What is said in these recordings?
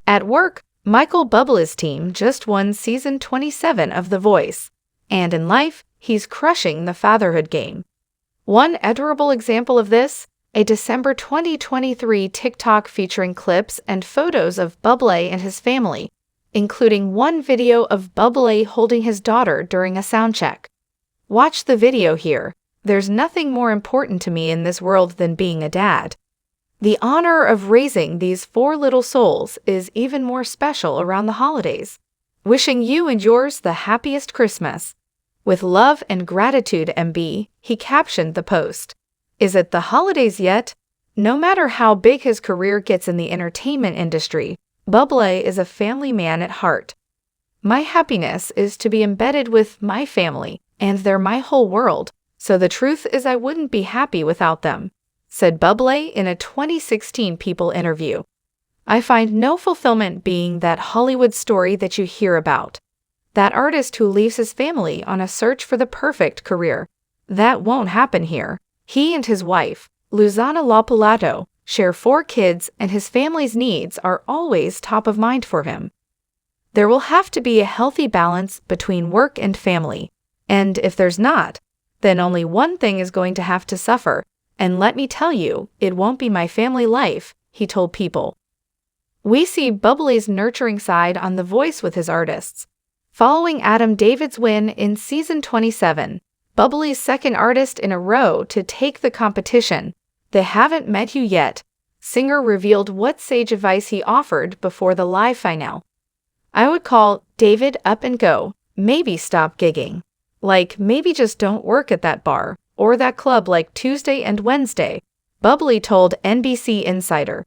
At work, Michael Bublé's team just won season 27 of The Voice, and in life, he's crushing the fatherhood game. One adorable example of this, a December 2023 TikTok featuring clips and photos of Bublé and his family, including one video of Bublé holding his daughter during a soundcheck. Watch the video here. There's nothing more important to me in this world than being a dad. The honor of raising these 4 little souls is even more special around the holidays. Wishing you and yours the happiest Christmas. With love and gratitude, MB, he captioned the post. Is it the holidays yet? No matter how big his career gets in the entertainment industry, Bublé is a family man at heart. My happiness is to be embedded with my family, and they're my whole world, so the truth is I wouldn't be happy without them, said Bublé in a 2016 People interview. I find no fulfillment being that Hollywood story that you hear about. That artist who leaves his family on a search for the perfect career. That won't happen here. He and his wife, Luzana Lopulato, share 4 kids and his family's needs are always top of mind for him. There will have to be a healthy balance between work and family, and if there's not, then only one thing is going to have to suffer, and let me tell you, it won't be my family life, he told People. We see Bublé's nurturing side on The Voice with his artists. Following Adam David's win in season 27, Bublé's second artist in a row to take the competition, They Haven't Met You Yet, singer revealed what sage advice he offered before the live finale. I would call David up and go, maybe stop gigging. Like, maybe just don't work at that bar, or that club like Tuesday and Wednesday, Bublé told NBC Insider.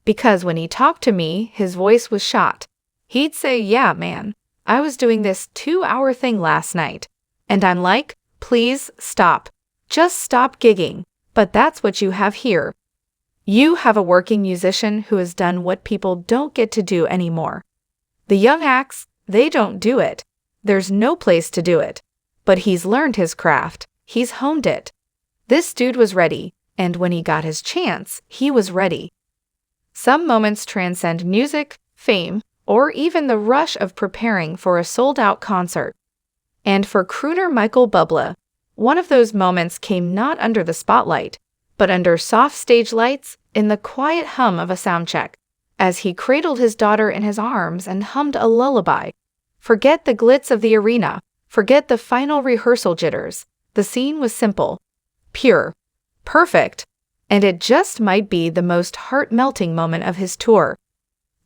Because when he talked to me, his voice was shot. He'd say, yeah, man, I was doing this 2-hour thing last night. And I'm like, please stop. Just stop gigging. But that's what you have here. You have a working musician who has done what people don't get to do anymore. The young acts, they don't do it. There's no place to do it. But he's learned his craft. He's honed it. This dude was ready, and when he got his chance, he was ready. Some moments transcend music, fame, or even the rush of preparing for a sold-out concert. And for crooner Michael Bublé, one of those moments came not under the spotlight, but under soft stage lights in the quiet hum of a soundcheck, as he cradled his daughter in his arms and hummed a lullaby. Forget the glitz of the arena, forget the final rehearsal jitters. The scene was simple, pure, perfect, and it just might be the most heart-melting moment of his tour.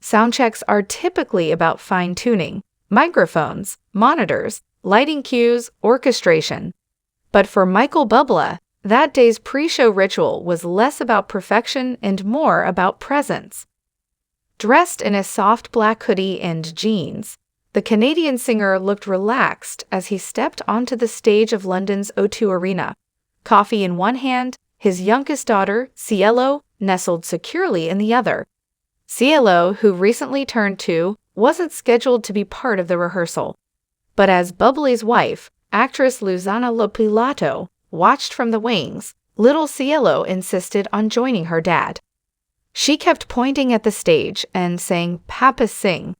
Soundchecks are typically about fine-tuning, microphones, monitors, lighting cues, orchestration. But for Michael Bublé, that day's pre-show ritual was less about perfection and more about presence. Dressed in a soft black hoodie and jeans, the Canadian singer looked relaxed as he stepped onto the stage of London's O2 Arena. Coffee in one hand, his youngest daughter, Cielo, nestled securely in the other. Cielo, who recently turned 2, wasn't scheduled to be part of the rehearsal. But as Bublé's wife, actress Luzana Lopulato, watched from the wings, little Cielo insisted on joining her dad. She kept pointing at the stage and saying, "Papa sing."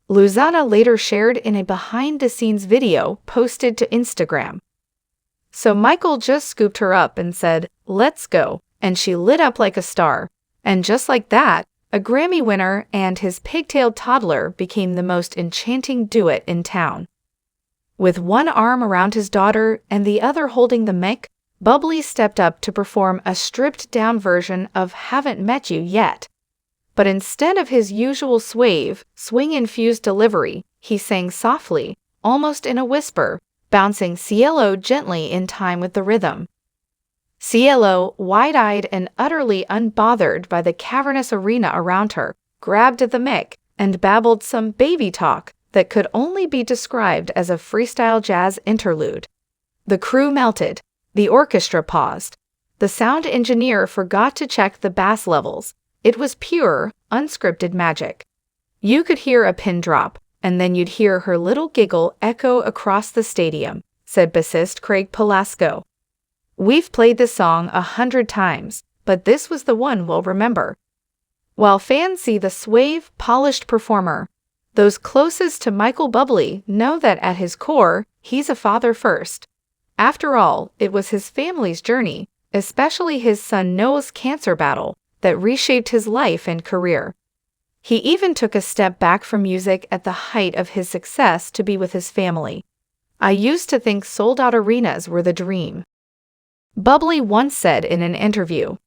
Luzana later shared in a behind-the-scenes video posted to Instagram. So Michael just scooped her up and said, "Let's go," and she lit up like a star. And just like that, a Grammy winner and his pigtailed toddler became the most enchanting duet in town. With one arm around his daughter and the other holding the mic, Bublé stepped up to perform a stripped-down version of Haven't Met You Yet. But instead of his usual suave, swing-infused delivery, he sang softly, almost in a whisper, bouncing Cielo gently in time with the rhythm. Cielo, wide-eyed and utterly unbothered by the cavernous arena around her, grabbed at the mic and babbled some baby talk that could only be described as a freestyle jazz interlude. The crew melted. The orchestra paused. The sound engineer forgot to check the bass levels. It was pure, unscripted magic. You could hear a pin drop, and then you'd hear her little giggle echo across the stadium, said bassist Craig Pelasco. We've played this song 100 times, but this was the one we'll remember. while fans see the suave, polished performer. Those closest to Michael Bublé know that at his core, he's a father first. After all, it was his family's journey, especially his son Noah's cancer battle, that reshaped his life and career. He even took a step back from music at the height of his success to be with his family. "I used to think sold-out arenas were the dream," Bublé once said in an interview.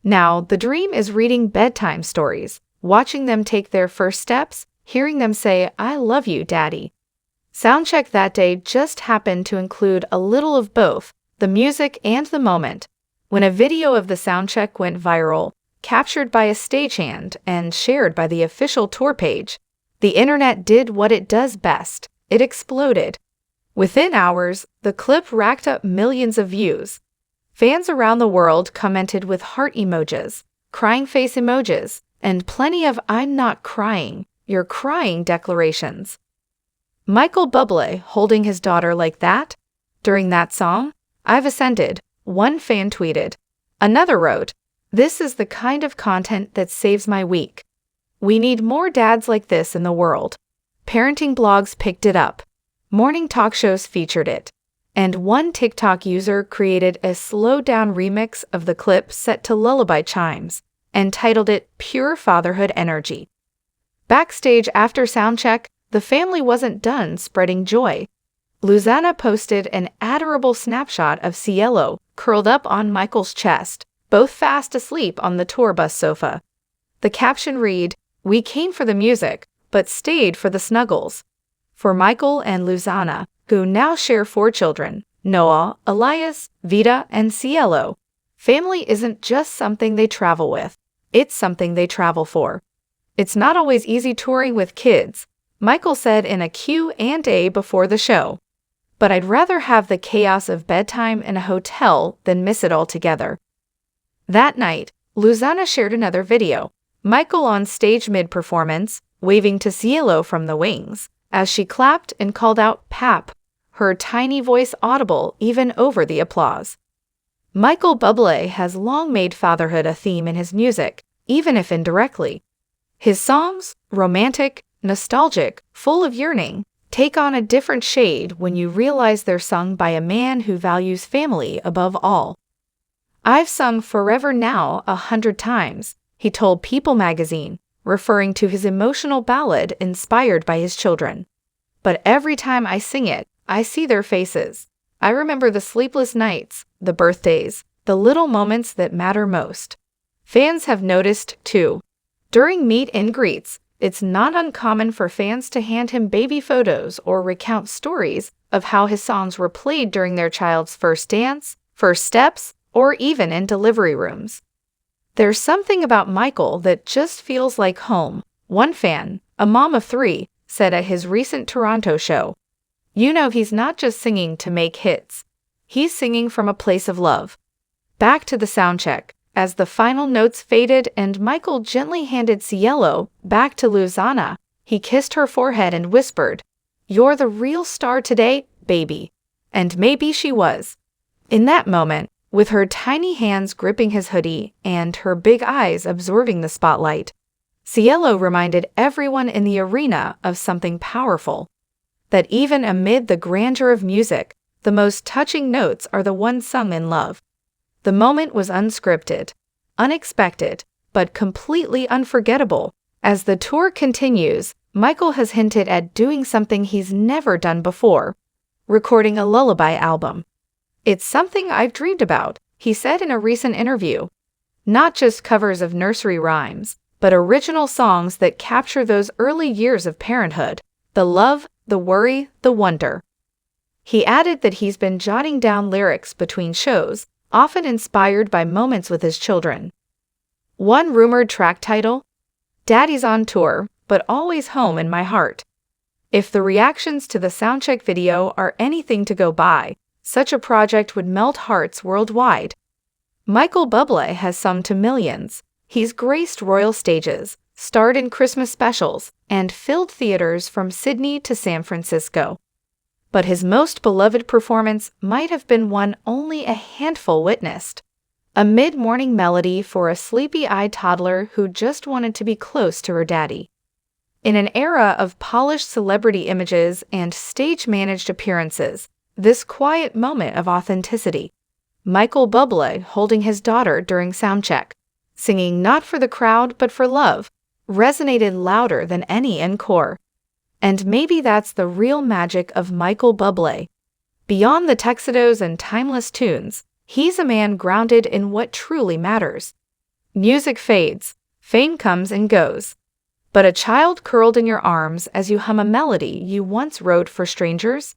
"Now, the dream is reading bedtime stories, watching them take their first steps, hearing them say, 'I love you, Daddy.'" Soundcheck that day just happened to include a little of both, the music and the moment. When a video of the soundcheck went viral, captured by a stagehand and shared by the official tour page, the internet did what it does best. It exploded. Within hours, the clip racked up millions of views. Fans around the world commented with heart emojis, crying face emojis, and plenty of "I'm not crying, you're crying" declarations. Michael Bublé holding his daughter like that? During that song? "I've ascended," one fan tweeted. Another wrote, "This is the kind of content that saves my week. We need more dads like this in the world." Parenting blogs picked it up. Morning talk shows featured it. And one TikTok user created a slowed-down remix of the clip set to lullaby chimes and titled it "Pure Fatherhood Energy." Backstage after Soundcheck, the family wasn't done spreading joy. Luzana posted an adorable snapshot of Cielo curled up on Michael's chest, both fast asleep on the tour bus sofa. The caption read, "We came for the music, but stayed for the snuggles." For Michael and Luzana, who now share 4 children, Noah, Elias, Vida, and Cielo, family isn't just something they travel with. It's something they travel for. "It's not always easy touring with kids," Michael said in a Q&A before the show. "But I'd rather have the chaos of bedtime in a hotel than miss it altogether." That night, Luzana shared another video, Michael on stage mid-performance, waving to Cielo from the wings, as she clapped and called out "Pap," her tiny voice audible even over the applause. Michael Bublé has long made fatherhood a theme in his music, even if indirectly. His songs, romantic, nostalgic, full of yearning, take on a different shade when you realize they're sung by a man who values family above all. "I've sung Forever Now 100 times, he told People magazine, referring to his emotional ballad inspired by his children. "But every time I sing it, I see their faces. I remember the sleepless nights, the birthdays, the little moments that matter most." Fans have noticed, too. During meet and greets, it's not uncommon for fans to hand him baby photos or recount stories of how his songs were played during their child's first dance, first steps, or even in delivery rooms. "There's something about Michael that just feels like home," one fan, a mom of 3, said at his recent Toronto show. "You know he's not just singing to make hits. He's singing from a place of love." Back to the soundcheck. As the final notes faded and Michael gently handed Cielo back to Luzana, he kissed her forehead and whispered, "You're the real star today, baby." And maybe she was. In that moment, with her tiny hands gripping his hoodie and her big eyes absorbing the spotlight, Cielo reminded everyone in the arena of something powerful. That even amid the grandeur of music, the most touching notes are the ones sung in love. The moment was unscripted, unexpected, but completely unforgettable. As the tour continues, Michael has hinted at doing something he's never done before, recording a lullaby album. "It's something I've dreamed about," he said in a recent interview. Not just covers of nursery rhymes, but original songs that capture those early years of parenthood, the love, the worry, the wonder. He added that he's been jotting down lyrics between shows, often inspired by moments with his children. One rumored track title? "Daddy's on tour, but always home in my heart." If the reactions to the Soundcheck video are anything to go by, such a project would melt hearts worldwide. Michael Bublé has sung to millions. He's graced royal stages, starred in Christmas specials, and filled theaters from Sydney to San Francisco. But his most beloved performance might have been one only a handful witnessed. A mid-morning melody for a sleepy-eyed toddler who just wanted to be close to her daddy. In an era of polished celebrity images and stage-managed appearances, this quiet moment of authenticity. Michael Bublé holding his daughter during Soundcheck, singing not for the crowd but for love, resonated louder than any encore. And maybe that's the real magic of Michael Bublé. Beyond the tuxedos and timeless tunes, he's a man grounded in what truly matters. Music fades, fame comes and goes. But a child curled in your arms as you hum a melody you once wrote for strangers?